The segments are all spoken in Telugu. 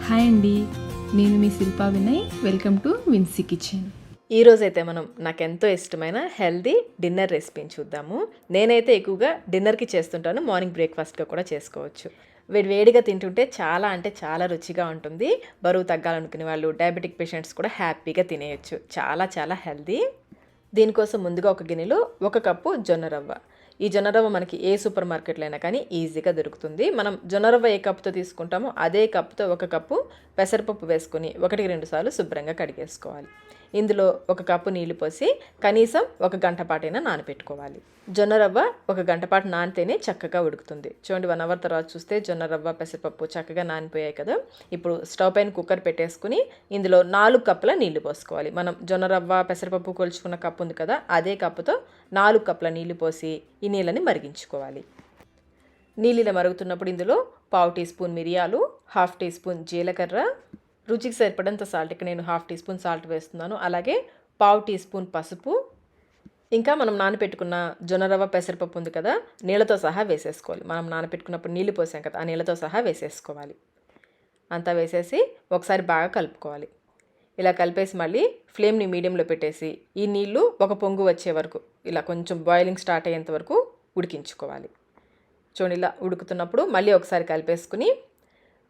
హాయ్ అండి, నేను మీ Shilpa Vinay. Welcome to Vinsy kitchen. ఈరోజైతే మనం నాకెంతో ఇష్టమైన హెల్దీ డిన్నర్ రెసిపీని చూద్దాము. నేనైతే ఎక్కువగా డిన్నర్కి చేస్తుంటాను, మార్నింగ్ బ్రేక్ఫాస్ట్గా కూడా చేసుకోవచ్చు. వేడిగా తింటుంటే చాలా అంటే చాలా రుచిగా ఉంటుంది. బరువు తగ్గాలనుకునే వాళ్ళు, డయాబెటిక్ పేషెంట్స్ కూడా హ్యాపీగా తినేయచ్చు. చాలా చాలా హెల్దీ. దీనికోసం ముందుగా ఒక గిన్నెలో 1 కప్పు జొన్న రవ్వ. ఈ జొన్న రవ్వ మనకి ఏ సూపర్ మార్కెట్లో అయినా కానీ ఈజీగా దొరుకుతుంది. మనం జొన్న రవ్వ ఏ కప్పుతో తీసుకుంటామో అదే కప్పుతో 1 కప్పు పెసరపప్పు వేసుకొని 1-2 సార్లు శుభ్రంగా కడిగేసుకోవాలి. ఇందులో 1 కప్పు నీళ్లు పోసి కనీసం 1 గంట పాటైనా నానబెట్టుకోవాలి. జొన్న రవ్వ 1 గంట పాటు నానితేనే చక్కగా ఉడుకుతుంది. చూడండి, 1 అవర్ తర్వాత చూస్తే జొన్న రవ్వ పెసరపప్పు చక్కగా నానిపోయాయి కదా. ఇప్పుడు స్టవ్ పైన కుక్కర్ పెట్టేసుకుని ఇందులో 4 కప్పుల నీళ్లు పోసుకోవాలి. మనం జొన్న రవ్వ పెసరపప్పు కొలుచుకున్న కప్పు ఉంది కదా, అదే కప్పుతో 4 కప్పుల నీళ్లు పోసి ఈ నీళ్ళని మరిగించుకోవాలి. నీళ్ళు మరుగుతున్నప్పుడు ఇందులో 1/2 టీ స్పూన్ మిరియాలు, 1/2 టీ స్పూన్ జీలకర్ర, రుచికి సరిపడంత సాల్ట్, ఇక్కడ నేను 1/2 టీ స్పూన్ సాల్ట్ వేస్తున్నాను. అలాగే 1/2 టీ స్పూన్ పసుపు, ఇంకా మనం నానపెట్టుకున్న జొన్న రవ్వ పెసరపప్పు ఉంది కదా, నీళ్ళతో సహా వేసేసుకోవాలి. మనం నానపెట్టుకున్నప్పుడు నీళ్ళు పోసాం కదా, ఆ నీళ్ళతో సహా వేసేసుకోవాలి. అంతా వేసేసి ఒకసారి బాగా కలుపుకోవాలి. ఇలా కలిపేసి మళ్ళీ ఫ్లేమ్ని మీడియంలో పెట్టేసి ఈ నీళ్ళు ఒక పొంగు వచ్చే వరకు, ఇలా కొంచెం బాయిలింగ్ స్టార్ట్ అయ్యేంత వరకు ఉడికించుకోవాలి. చూడండి, ఇలా ఉడుకుతున్నప్పుడు మళ్ళీ ఒకసారి కలిపేసుకుని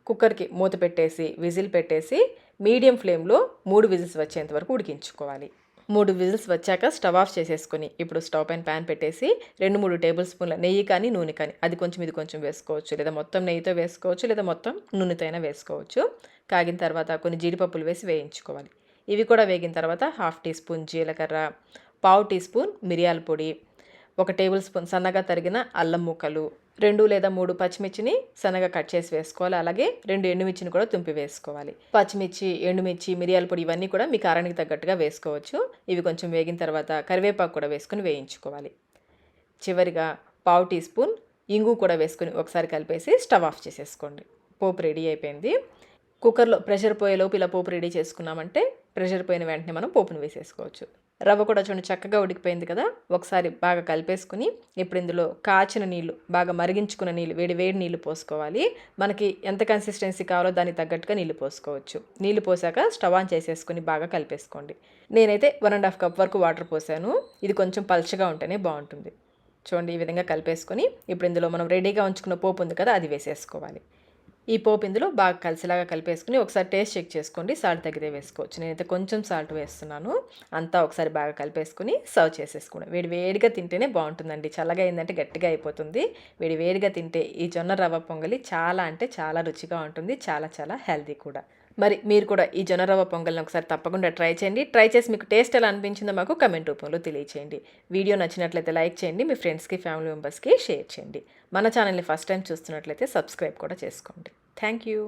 కుక్కర్కి మూత పెట్టేసి విజిల్ పెట్టేసి మీడియం ఫ్లేమ్లో 3 విజిల్స్ వచ్చేంత వరకు ఉడికించుకోవాలి. 3 విజిల్స్ వచ్చాక స్టవ్ ఆఫ్ చేసేసుకొని ఇప్పుడు స్టవ్ పైన ప్యాన్ పెట్టేసి 2-3 టేబుల్ స్పూన్ల నెయ్యి కానీ నూనె కానీ, అది కొంచెం ఇది కొంచెం వేసుకోవచ్చు, లేదా మొత్తం నెయ్యితో వేసుకోవచ్చు, లేదా మొత్తం నూనెతో అయినా వేసుకోవచ్చు. కాగిన తర్వాత కొన్ని జీడిపప్పులు వేసి వేయించుకోవాలి. ఇవి కూడా వేగిన తర్వాత 1/2 టీ స్పూన్ జీలకర్ర, 1/4 టీ స్పూన్ మిరియాల పొడి, 1 టేబుల్ స్పూన్ సన్నగా తరిగిన అల్లం ముక్కలు, 2 లేదా 3 పచ్చిమిర్చిని సన్నగా కట్ చేసి వేసుకోవాలి. అలాగే 2 ఎండుమిర్చిని కూడా తుంపి వేసుకోవాలి. పచ్చిమిర్చి, ఎండుమిర్చి, మిరియాల పొడి ఇవన్నీ కూడా మీ కారానికి తగ్గట్టుగా వేసుకోవచ్చు. ఇవి కొంచెం వేగిన తర్వాత కరివేపాకు కూడా వేసుకొని వేయించుకోవాలి. చివరిగా 1/2 టీ స్పూన్ ఇంగు కూడా వేసుకొని ఒకసారి కలిపేసి స్టవ్ ఆఫ్ చేసేసుకోండి. పోపు రెడీ అయిపోయింది. కుక్కర్లో ప్రెషర్ పోయేలోపు ఇలా పోపు రెడీ చేసుకున్నామంటే ప్రెషర్ పోయిన వెంటనే మనం పోపును వేసేసుకోవచ్చు. రవ్వ కూడా చూడండి చక్కగా ఉడికిపోయింది కదా. ఒకసారి బాగా కలిపేసుకుని ఇప్పుడు ఇందులో కాచిన నీళ్ళు, బాగా మరిగించుకున్న నీళ్ళు, వేడి నీళ్ళు పోసుకోవాలి. మనకి ఎంత కన్సిస్టెన్సీ కావాలో దానికి తగ్గట్టుగా నీళ్ళు పోసుకోవచ్చు. నీళ్ళు పోసాక స్టవ్ ఆన్ చేసేసుకుని బాగా కలిపేసుకోండి. నేనైతే 1.5 కప్ వరకు వాటర్ పోసాను. ఇది కొంచెం పల్చగా ఉంటేనే బాగుంటుంది. చూడండి, ఈ విధంగా కలిపేసుకొని ఇప్పుడు ఇందులో మనం రెడీగా ఉంచుకున్న పోపు ఉంది కదా, అది వేసేసుకోవాలి. ఈ పోపు ఇందులో బాగా కలిసిలాగా కలిపేసుకుని ఒకసారి టేస్ట్ చెక్ చేసుకోండి. సాల్ట్ తగ్గితే వేసుకోవచ్చు. నేనైతే కొంచెం సాల్ట్ వేస్తున్నాను. అంతా ఒకసారి బాగా కలిపేసుకుని సర్వ్ చేసేసుకోండి. వేడిగా తింటేనే బాగుంటుందండి. చల్లగా అయిందంటే గట్టిగా అయిపోతుంది. వేడిగా తింటే ఈ జొన్న రవ్వ పొంగలి చాలా అంటే చాలా రుచిగా ఉంటుంది. చాలా చాలా హెల్దీ కూడా. మరి మీరు కూడా ఈ జొన్న రవ్వ పొంగల్ని ఒకసారి తప్పకుండా ట్రై చేయండి. ట్రై చేసి మీకు టేస్ట్ ఎలా అనిపించిందో మాకు కమెంట్ రూపంలో తెలియచేయండి. వీడియో నచ్చినట్లయితే లైక్ చేయండి, మీ ఫ్రెండ్స్కి, ఫ్యామిలీ మెంబర్స్కి షేర్ చేయండి. మన ఛానల్ని ఫస్ట్ టైం చూస్తున్నట్లయితే సబ్స్క్రైబ్ కూడా చేసుకోండి. Thank you.